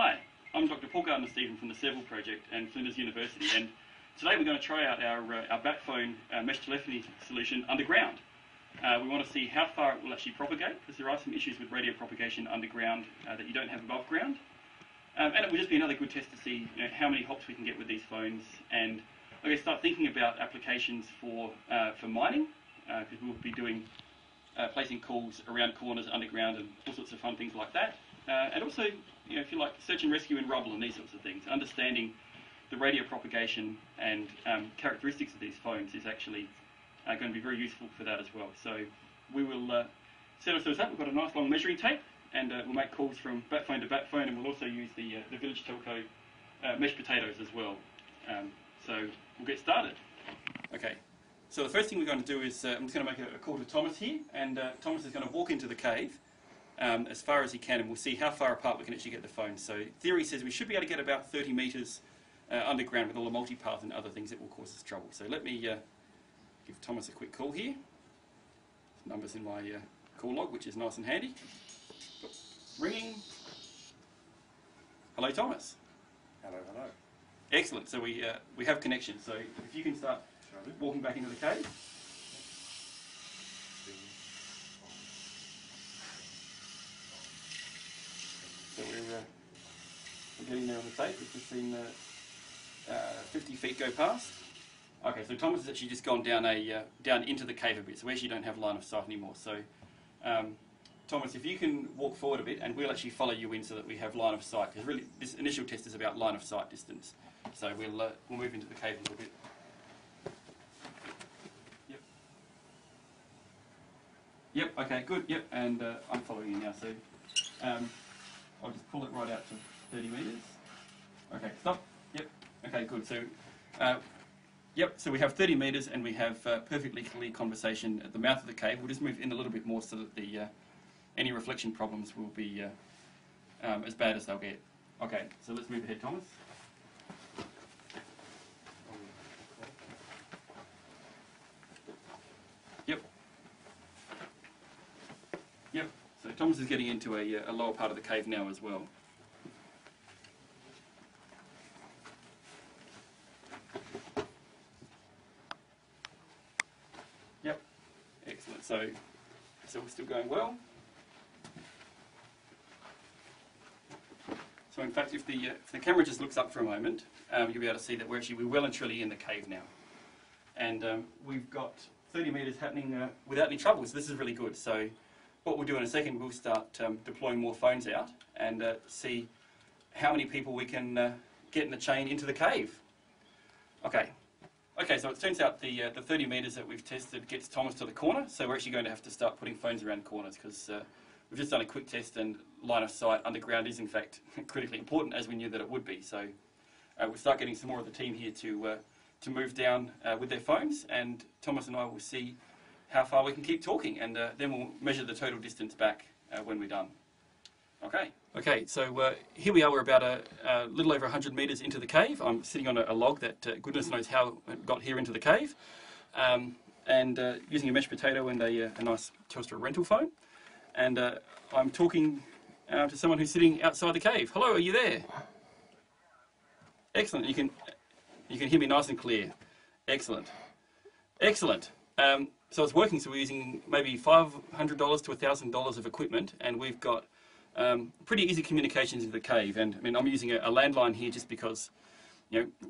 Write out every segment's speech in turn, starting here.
Hi, I'm Dr. Paul Gardner-Stephen from the Serval Project and Flinders University, and today we're going to try out our bat phone mesh telephony solution underground. We want to see how far it will actually propagate, because there are some issues with radio propagation underground that you don't have above ground. And it will just be another good test to see how many hops we can get with these phones, and I guess start thinking about applications for mining, because we'll be doing placing calls around corners underground and all sorts of fun things like that. And also, if you like, search and rescue and rubble and these sorts of things. Understanding the radio propagation and characteristics of these phones is actually going to be very useful for that as well. So we will set ourselves up. We've got a nice long measuring tape, and we'll make calls from bat phone to bat phone, and we'll also use the Village Telco mesh potatoes as well. So we'll get started. Okay. So the first thing we're going to do is I'm just going to make a call to Thomas here, and Thomas is going to walk into the cave as far as he can, and we'll see how far apart we can actually get the phone. So theory says we should be able to get about 30 metres underground with all the multipath and other things that will cause us trouble. So let me give Thomas a quick call here. His number's in my call log, which is nice and handy. Ringing. Hello, Thomas. Hello, hello. Excellent. So we have connection. So if you can start walking back into the cave. So we're getting there on the tape. We've just seen 50 feet go past. Okay, so Thomas has actually just gone down down into the cave a bit, so we actually don't have line of sight anymore. So Thomas, if you can walk forward a bit, and we'll actually follow you in so that we have line of sight, because really this initial test is about line of sight distance. So we'll move into the cave a little bit. Yep, okay, good, yep, and I'm following you now, so I'll just pull it right out to 30 metres. Okay, stop, yep, okay, good, so yep, so we have 30 metres and we have perfectly clear conversation at the mouth of the cave. We'll just move in a little bit more so that the any reflection problems will be as bad as they'll get. Okay, so let's move ahead, Thomas. Yep. Yep, so Thomas is getting into a lower part of the cave now as well. Yep, excellent. So we're still going well. So in fact, if the camera just looks up for a moment, you'll be able to see that we're well and truly in the cave now. And we've got 30 metres happening without any trouble, so this is really good. So what we'll do in a second, we'll start deploying more phones out and see how many people we can get in the chain into the cave. Okay, so it turns out the 30 metres that we've tested gets Thomas to the corner, so we're actually going to have to start putting phones around corners, because we've just done a quick test and line of sight underground is in fact critically important, as we knew that it would be. So we'll start getting some more of the team here to move down with their phones, and Thomas and I will see how far we can keep talking, and then we'll measure the total distance back when we're done. Okay, so here we are. We're about a little over 100 metres into the cave. I'm sitting on a log that goodness knows how it got here into the cave, and using a mesh potato and a nice Telstra rental phone. And I'm talking to someone who's sitting outside the cave. Hello, are you there? Excellent. You can hear me nice and clear. Excellent. So it's working. So we're using maybe $500 to $1,000 of equipment, and we've got pretty easy communications into the cave. And I mean, I'm using a landline here just because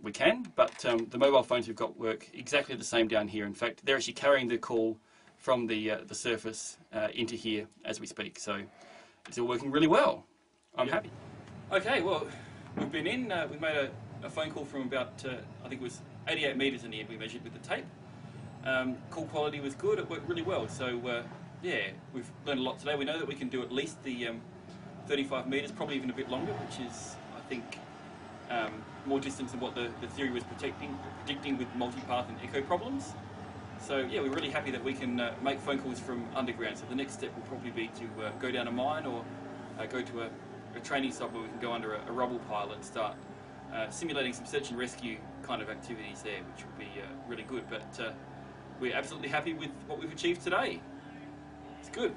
we can, but the mobile phones we've got work exactly the same down here. In fact, they're actually carrying the call from the surface into here as we speak. So it's all working really well. I'm happy. Okay, well, we've been in. We made a phone call from about I think it was 88 metres in the end. We measured with the tape. Call quality was good. It worked really well. So yeah, we've learned a lot today. We know that we can do at least the 35 metres, probably even a bit longer, which is, I think, more distance than what the theory was predicting with multipath and echo problems. So yeah, we're really happy that we can make phone calls from underground. So the next step will probably be to go down a mine or go to a training site where we can go under a rubble pile and start simulating some search and rescue kind of activities there, which will be really good. But we're absolutely happy with what we've achieved today. It's good.